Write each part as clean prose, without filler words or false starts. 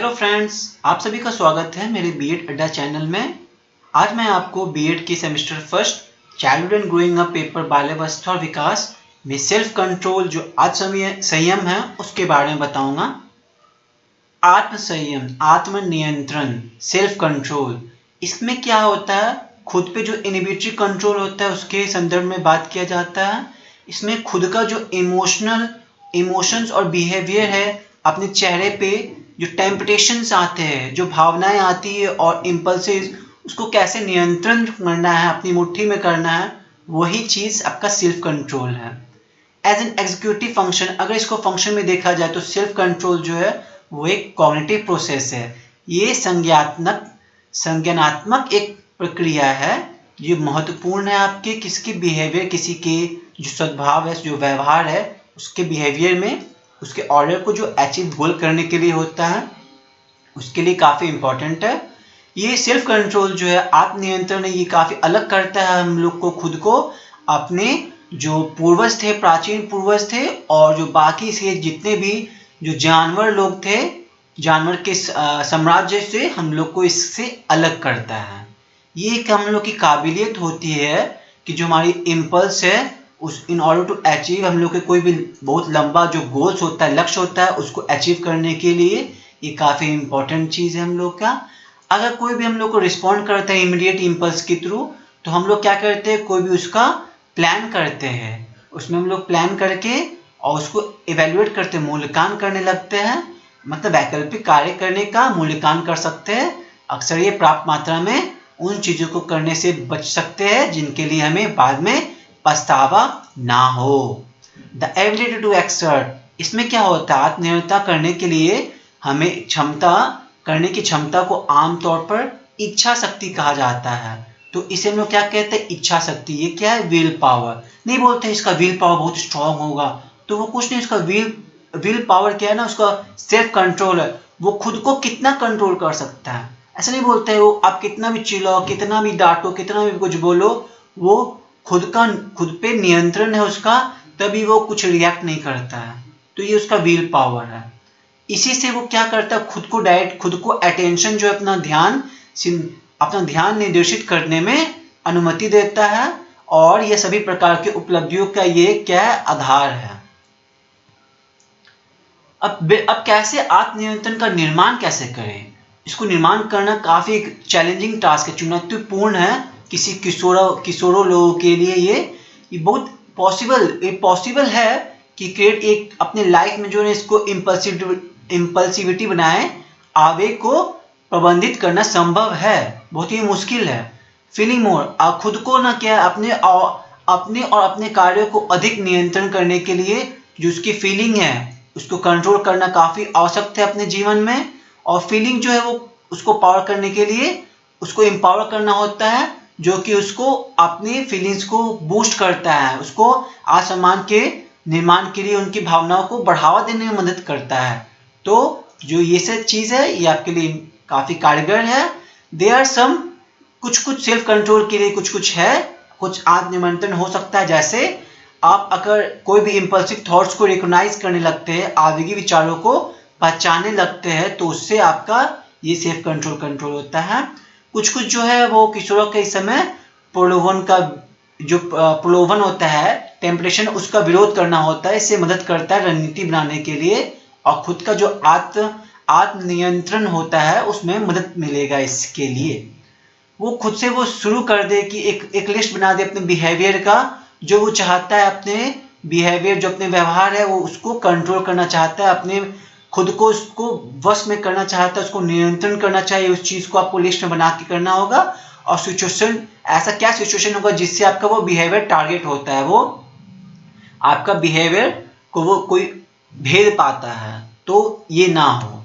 Hello friends, आप सभी का स्वागत है मेरे बीएड अड्डा चैनल में। आज मैं आपको बीएड की semester first childhood and growing up paper बाल्यावस्था और विकास में सेल्फ कंट्रोल जो संयम है उसके बारे में बताऊंगा। आत्म संयम, आत्म नियंत्रण, सेल्फ कंट्रोल, इसमें क्या होता है? खुद पे जो इनहिबिटरी कंट्रोल होता है उसके संदर्भ में बात किया जाता है। इसमें खुद का जो इमोशंस और बिहेवियर है, अपने चेहरे पे जो टेम्पटेशंस आते हैं, जो भावनाएं आती है और इम्पल्सिव, उसको कैसे नियंत्रण करना है, अपनी मुट्ठी में करना है, वही चीज आपका सेल्फ कंट्रोल है। एज एन एग्जीक्यूटिव फंक्शन, अगर इसको फंक्शन में देखा जाए तो सेल्फ कंट्रोल जो है वो एक कॉग्निटिव प्रोसेस है। ये संज्ञानात्मक एक प्रक्रिया है जो महत्वपूर्ण है आपके किसके बिहेवियर, किसी के जो सद्भाव है, जो व्यवहार है, उसके बिहेवियर में, उसके ऑर्डर को जो अचीव गोल करने के लिए होता है, उसके लिए काफ़ी इंपॉर्टेंट है। ये सेल्फ कंट्रोल जो है, आत्मनियंत्रण है, ये काफ़ी अलग करता है हम लोग को, खुद को अपने जो पूर्वज थे, प्राचीन पूर्वज थे, और जो बाकी से जितने भी जो जानवर लोग थे, जानवर के साम्राज्य से हम लोग को इससे अलग करता है। ये एक हम लोग की काबिलियत होती है कि जो हमारी इम्पल्स है, उस इन ऑर्डर टू अचीव, हम लोग के कोई भी बहुत लंबा जो गोल्स होता है, लक्ष्य होता है, उसको अचीव करने के लिए ये काफ़ी इंपॉर्टेंट चीज़ है हम लोग का। अगर कोई भी हम लोग को रिस्पॉन्ड करता है इमीडिएट इम्पल्स के थ्रू, तो हम लोग क्या करते हैं, कोई भी उसका प्लान करते हैं, उसमें हम लोग प्लान करके और उसको इवेल्युएट करते, मूल्यांकन करने लगते हैं, मतलब वैकल्पिक कार्य करने का मूल्यांकन कर सकते हैं। अक्सर ये प्राप्त मात्रा में उन चीज़ों को करने से बच सकते हैं जिनके लिए हमें बाद में पछतावा ना हो। द एबिलिटी टू एक्सर्ट, इसमें क्या होता है, आत्मनिर्भरता करने के लिए हमें करने की क्षमता को आमतौर पर इच्छा शक्ति कहा जाता है। तो इसे हम लोग क्या कहते हैं, इच्छा शक्ति। ये क्या है, विल पावर। नहीं बोलते इसका विल पावर बहुत स्ट्रांग होगा, तो वो कुछ नहीं, इसका विल पावर क्या है ना, उसका सेल्फ कंट्रोल है। वो खुद को कितना कंट्रोल कर सकता है, ऐसा नहीं बोलते है वो आप कितना भी चिल्लाओ, कितना भी डांटो, कितना भी कुछ बोलो, वो खुद पे नियंत्रण है उसका, तभी वो कुछ रिएक्ट नहीं करता है। तो ये उसका विल पावर है। इसी से वो क्या करता है, खुद को अटेंशन जो है, अपना ध्यान निर्देशित करने में अनुमति देता है, और ये सभी प्रकार के उपलब्धियों का ये क्या है, आधार है। अब कैसे आत्मनियंत्रण का निर्माण कैसे करें? इसको निर्माण करना काफी चैलेंजिंग टास्क है, चुनौतीपूर्ण है किसी किशोरों लोगों के लिए। ये बहुत पॉसिबल है कि क्रिएट एक अपने लाइफ में जो है इसको इम्पल्सिविटी बनाए, आवेग को प्रबंधित करना संभव है, बहुत ही मुश्किल है। फीलिंग मोर, खुद को ना क्या अपने और अपने कार्यों को अधिक नियंत्रण करने के लिए जो उसकी फीलिंग है उसको कंट्रोल करना काफी आवश्यक है अपने जीवन में। और फीलिंग जो है वो उसको पावर करने के लिए उसको एम्पावर करना होता है, जो कि उसको अपनी फीलिंग्स को बूस्ट करता है, उसको आत्मसम्मान के निर्माण के लिए उनकी भावनाओं को बढ़ावा देने में मदद करता है। तो जो ये सब चीज़ है ये आपके लिए काफ़ी कारगर है। देयर सम कुछ सेल्फ कंट्रोल के लिए कुछ है, कुछ आत्मनियंत्रण हो सकता है। जैसे आप अगर कोई भी इम्पल्सिव थॉट्स को रिकॉग्नाइज करने लगते हैं, आवेगी विचारों को पहचानने लगते हैं, तो उससे आपका ये सेल्फ कंट्रोल होता है। कुछ जो है वो किशोरों के समय प्रलोभन होता है, टेम्पटेशन, उसका विरोध करना होता है, इससे मदद करता है रणनीति बनाने के लिए, और खुद का जो आत्मनियंत्रण होता है उसमें मदद मिलेगा। इसके लिए वो खुद से वो शुरू कर दे कि एक लिस्ट बना दे अपने बिहेवियर का, जो वो चाहता है, अपने बिहेवियर जो अपने व्यवहार है वो उसको कंट्रोल करना चाहता है, अपने खुद को उसको वश में करना चाहता है, उसको नियंत्रण करना चाहिए। उस चीज को आपको लिस्ट में बना के करना होगा। और सिचुएशन, ऐसा क्या सिचुएशन होगा जिससे आपका वो बिहेवियर टारगेट होता है, वो आपका बिहेवियर को वो कोई भेद पाता है, तो ये ना हो।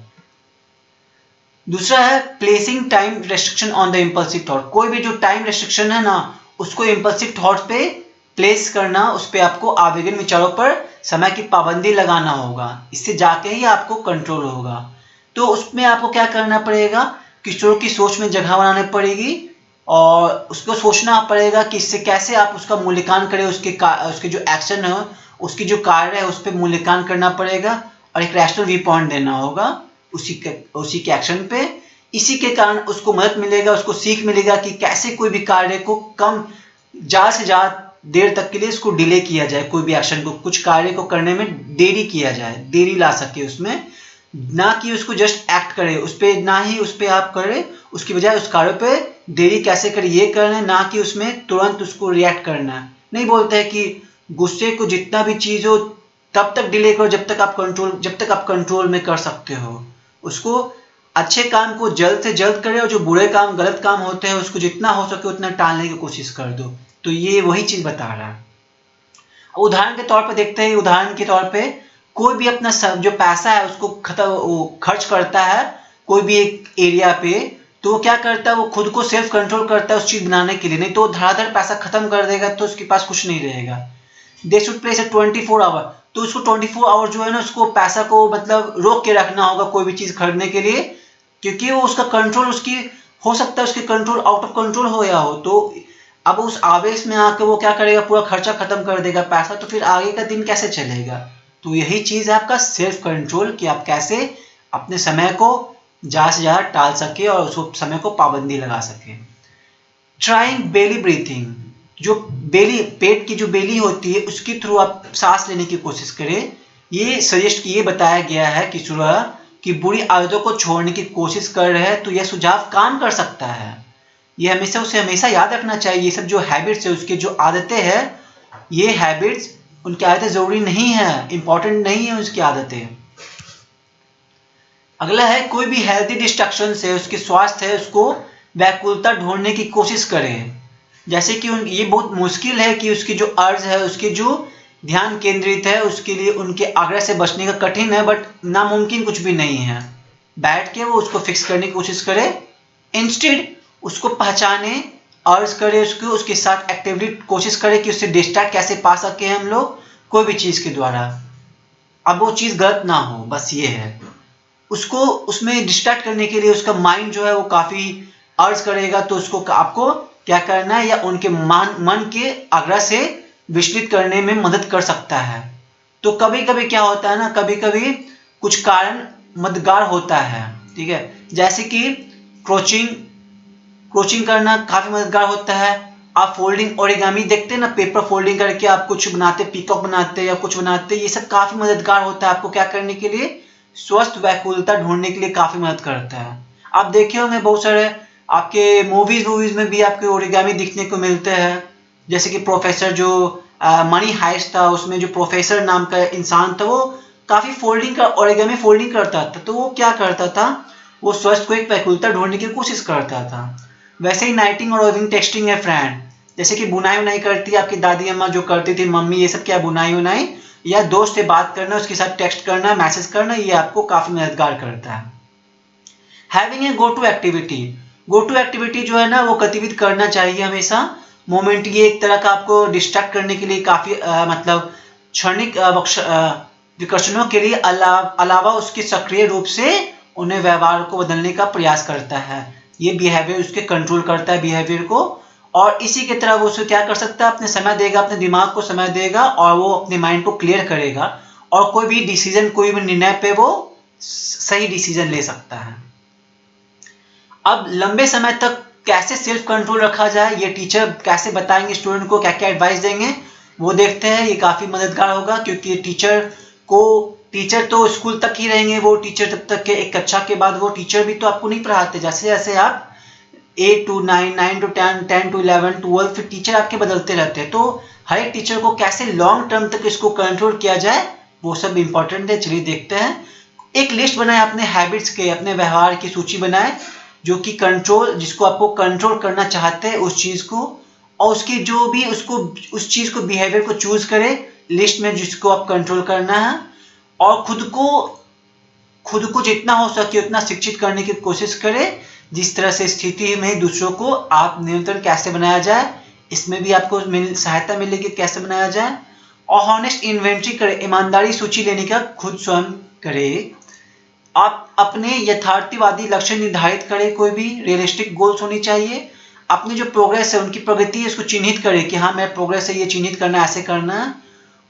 दूसरा है placing time restriction on the impulsive thought. कोई भी जो टाइम रेस्ट्रिक्शन है ना, उसको इम्पल्सिव थॉट पे प्लेस करना, उस पर आपको आवेगन विचारों पर समय की पाबंदी लगाना होगा, इससे जाके ही आपको कंट्रोल होगा। तो उसमें आपको क्या करना पड़ेगा, किशोर की सोच में जगह बनानी पड़ेगी, और उसको सोचना पड़ेगा कि इससे कैसे आप उसका मूल्यांकन करें, उसके जो एक्शन है, उसकी जो कार्य है, उस पर मूल्यांकन करना पड़ेगा, और एक रैशनल व्यू पॉइंट देना होगा। उसी के एक्शन पे। इसी के कारण उसको मदद मिलेगा, उसको सीख मिलेगा कि कैसे कोई भी कार्य को कम ज़्यादा से ज़्यादा देर तक के लिए उसको डिले किया जाए, कोई भी एक्शन को, कुछ कार्य को करने में देरी किया जाए, देरी ला सके उसमें, ना कि उसको जस्ट एक्ट करे उस पर, ना ही उस पर आप करे, उसकी बजाय उस कार्य पे देरी कैसे करे ये करना है, ना कि उसमें तुरंत उसको रिएक्ट करना है। नहीं बोलते हैं कि गुस्से को जितना भी चीज़ हो तब तक डिले करो जब तक आप कंट्रोल में कर सकते हो। उसको अच्छे काम को जल्द से जल्द करें और जो बुरे काम गलत काम होते हैं उसको जितना हो सके उतना टालने की कोशिश कर दो। तो ये वही चीज बता रहा है। उदाहरण के तौर पे देखते हैं, उदाहरण के तौर पे कोई भी अपना जो पैसा है उसको खर्च करता है कोई भी एक एरिया पे, तो वो क्या करता है, वो खुद को सेल्फ कंट्रोल करता है उस चीज बनाने के लिए, नहीं तो धड़ाधड़ पैसा खत्म कर देगा तो उसके पास कुछ नहीं रहेगा। They should place a 24 hour, तो उसको 24 आवर जो है ना उसको पैसा को मतलब रोक के रखना होगा कोई भी चीज खरीदने के लिए, क्योंकि वो उसका कंट्रोल उसकी हो सकता है उसके कंट्रोल आउट ऑफ कंट्रोल हो या हो, तो अब उस आवेश में आकर वो क्या करेगा, पूरा खर्चा खत्म कर देगा पैसा, तो फिर आगे का दिन कैसे चलेगा। तो यही चीज है आपका सेल्फ कंट्रोल, कि आप कैसे अपने समय को ज्यादा से ज्यादा टाल सके और उस समय को पाबंदी लगा सके। ट्राइंग बेली ब्रीथिंग, जो बेली पेट की जो बेली होती है उसके थ्रू आप सांस लेने की कोशिश करें। ये सजेस्ट ये बताया गया है कि सुबह की बुरी आदतों को छोड़ने की कोशिश कर रहे हैं तो यह सुझाव काम कर सकता है। ये हमेशा याद रखना चाहिए, ये सब जो हैबिट्स है उसके जो आदतें हैं, ये हैबिट्स उनकी आदतें जरूरी नहीं है, इंपॉर्टेंट नहीं है उसकी आदतें। अगला है कोई भी हेल्थी डिस्ट्रैक्शन से उसके स्वास्थ्य है उसको व्याकुलता ढूंढने की कोशिश करें। जैसे कि ये बहुत मुश्किल है कि उसकी जो अर्ज है, उसके जो ध्यान केंद्रित है, उसके लिए उनके आग्रह से बचने का कठिन है, बट नामुमकिन कुछ भी नहीं है। बैठ के वो उसको फिक्स करने की कोशिश करे, इंस्टेड उसको पहचाने, अर्ज करे उसको, उसके साथ एक्टिवली कोशिश करे कि उससे डिस्ट्रैक्ट कैसे पा सके हम लोग कोई भी चीज के द्वारा, अब वो चीज गलत ना हो, बस ये है। उसको उसमें डिस्ट्रैक्ट करने के लिए उसका माइंड जो है वो काफी अर्ज करेगा, तो उसको आपको क्या करना है, या उनके मन के आग्रह से विचलित करने में मदद कर सकता है। तो कभी कभी क्या होता है ना, कभी कभी कुछ कारण मददगार होता है, ठीक है, जैसे कि क्रोचिंग करना काफी मददगार होता है। आप फोल्डिंग ओरिगामी देखते हैं ना, पेपर फोल्डिंग करके आप कुछ बनाते, पीकॉक बनाते या कुछ बनाते, ये सब काफी मददगार होता है आपको क्या करने के लिए, स्वस्थ व्याकुलता ढूंढने के लिए काफी मदद करता है। आप देखे होंगे बहुत सारे आपके मूवीज में भी आपके ओरिगामी दिखने को मिलते हैं, जैसे कि प्रोफेसर जो मनी हाइस्ट था, उसमें जो प्रोफेसर नाम का इंसान था वो काफी ओरिगामी फोल्डिंग करता था, तो वो क्या करता था, वो स्वस्थ को एक व्याकुलता ढूंढने की कोशिश करता था। वैसे ही नाइटिंग और ओविंग टेक्सटिंग है फ्रेंड, जैसे कि बुनाई उनाई करती है आपकी दादी अम्मा जो करती थी, मम्मी, ये सब क्या बुनाई उनाई या दोस्त से बात करना, उसके साथ टेक्स्ट करना, मैसेज करना, ये आपको काफी मददगार करता है। Having a go to activity जो है ना वो गतिविधि करना चाहिए हमेशा। मोमेंट ये एक तरह का आपको डिस्ट्रैक्ट करने के लिए काफी मतलब क्षणिक विकर्षणों के लिए अलावा उसके सक्रिय रूप से उन्हें व्यवहार को बदलने का प्रयास करता है। ये बिहेवियर उसके कंट्रोल करता है बिहेवियर को, और इसी की तरह वो उसे क्या कर सकता है, अपने समय देगा, अपने दिमाग को समय देगा और वो अपने माइंड को क्लियर करेगा और कोई भी डिसीजन, कोई भी निर्णय पे वो सही डिसीजन ले सकता है। अब लंबे समय तक कैसे सेल्फ कंट्रोल रखा जाए, ये टीचर कैसे बताएंगे स्टूडेंट को, क्या क्या एडवाइस देंगे वो देखते हैं। ये काफी मददगार होगा क्योंकि टीचर तो स्कूल तक ही रहेंगे, वो टीचर तब तक के एक कक्षा के बाद वो टीचर भी तो आपको नहीं पढ़ाते, जैसे जैसे आप 8 to 9, 9 to 10, 10 to 11, 12 फिर टीचर आपके बदलते रहते हैं, तो हर एक टीचर को कैसे लॉन्ग टर्म तक इसको कंट्रोल किया जाए वो सब इंपॉर्टेंट है। चलिए देखते हैं। एक लिस्ट बनाए अपने हैबिट्स के, अपने व्यवहार की सूची बनाए जो कि जिसको आपको कंट्रोल करना चाहते हैं उस चीज को, और उसकी जो भी उस चीज को बिहेवियर को चूज करें लिस्ट में जिसको आप कंट्रोल करना है, और खुद को जितना हो सके उतना शिक्षित करने की कोशिश करें, जिस तरह से स्थिति में दूसरों को आप नियंत्रण कैसे बनाया जाए, इसमें भी आपको सहायता मिलेगी कैसे बनाया जाए। और हॉनेस्ट इन्वेंट्री करें, ईमानदारी सूची लेने का खुद स्वयं करें। आप अपने यथार्थवादी लक्ष्य निर्धारित करें, कोई भी रियलिस्टिक गोल्स होनी चाहिए। अपनी जो प्रोग्रेस है उनकी प्रगति है उसको चिन्हित करें कि हाँ मेरा प्रोग्रेस है, ये चिन्हित करना, ऐसे करना है।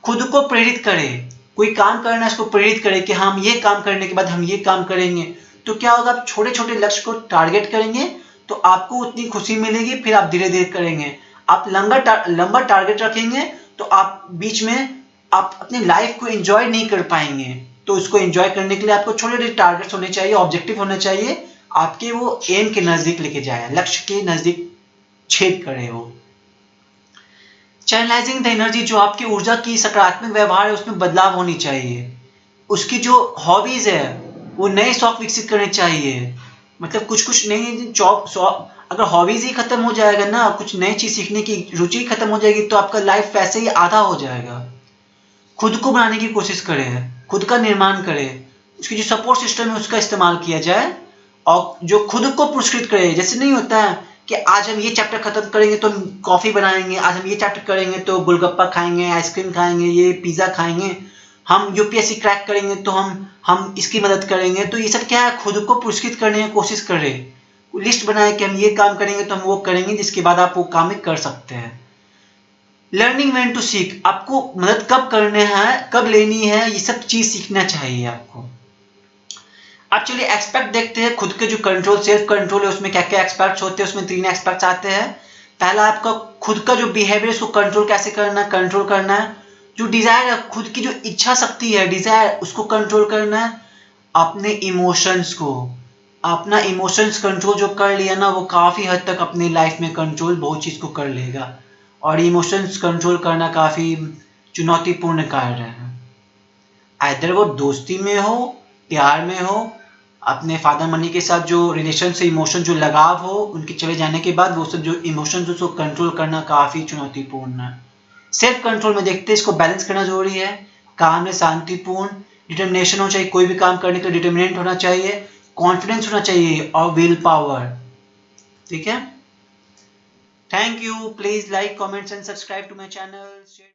खुद को प्रेरित करें, कोई काम करना है उसको प्रेरित करे कि हम ये काम करने के बाद हम ये काम करेंगे, तो क्या होगा, आप छोटे छोटे लक्ष्य को टारगेट करेंगे तो आपको उतनी खुशी मिलेगी, फिर आप धीरे धीरे करेंगे। आप लंबा टारगेट रखेंगे तो आप बीच में आप अपनी लाइफ को एंजॉय नहीं कर पाएंगे। तो उसको एंजॉय करने के लिए आपको छोटे छोटे टारगेट्स होने चाहिए, ऑब्जेक्टिव होने चाहिए, आपके वो एम के नजदीक लेके जाए, लक्ष्य के नजदीक छेद करे वो। चैनलाइजिंग द एनर्जी, जो आपकी ऊर्जा की सकारात्मक व्यवहार है उसमें बदलाव होनी चाहिए। उसकी जो हॉबीज है वो नए शौक विकसित करने चाहिए, मतलब कुछ नई अगर हॉबीज ही खत्म हो जाएगा ना, कुछ नई चीज सीखने की रुचि खत्म हो जाएगी तो आपका लाइफ वैसे ही आधा हो जाएगा। खुद को बनाने की कोशिश करें, खुद का निर्माण करें, उसकी जो सपोर्ट सिस्टम है उसका इस्तेमाल किया जाए, और जो खुद को पुरस्कृत करे। जैसे नहीं होता है कि आज हम ये चैप्टर खत्म करेंगे तो हम कॉफी बनाएंगे, आज हम ये चैप्टर करेंगे तो गोलगप्पा खाएंगे, आइसक्रीम खाएंगे, ये पिज्जा खाएंगे, हम यूपीएससी क्रैक करेंगे तो हम इसकी मदद करेंगे। तो ये सब क्या है, खुद को पुरस्कृत करने की कोशिश करें, लिस्ट बनाए कि हम ये काम करेंगे तो हम वो करेंगे, जिसके बाद आप वो काम कर सकते हैं। लर्निंग व्हेन टू सीक, आपको मदद कब करने हैं, कब लेनी है, ये सब चीज सीखना चाहिए आपको। अब चलिए एस्पेक्ट देखते हैं खुद के जो कंट्रोल, सेल्फ कंट्रोल है उसमें क्या क्या एस्पेक्ट्स होते हैं। उसमें 3 एस्पेक्ट्स आते हैं। पहला आपका खुद का जो बिहेवियर उसको कंट्रोल कैसे करना है, कंट्रोल करना है। जो डिजायर है, खुद की जो इच्छा शक्ति है, डिजायर, उसको कंट्रोल करना है। अपने इमोशंस को, अपना इमोशंस कंट्रोल जो कर लिया ना, वो काफी हद तक अपनी लाइफ में कंट्रोल बहुत चीज को कर लेगा। और इमोशंस कंट्रोल करना काफी चुनौतीपूर्ण कार्य है। आइदर वो दोस्ती में हो, प्यार में हो, अपने फादर मनी के साथ जो रिलेशन से इमोशन जो लगाव हो, उनके चले जाने के बाद वो सब जो इमोशंस उसको कंट्रोल करना काफी चुनौतीपूर्ण है। सेल्फ कंट्रोल में देखते हैं इसको बैलेंस करना जरूरी है। काम में शांतिपूर्ण, डिटर्मिनेशन होना चाहिए, कोई भी काम करने के लिए डिटर्मिनेंट होना चाहिए, कॉन्फिडेंस होना चाहिए और विल पावर। ठीक है, thank you. Please like, comments and subscribe to my channel.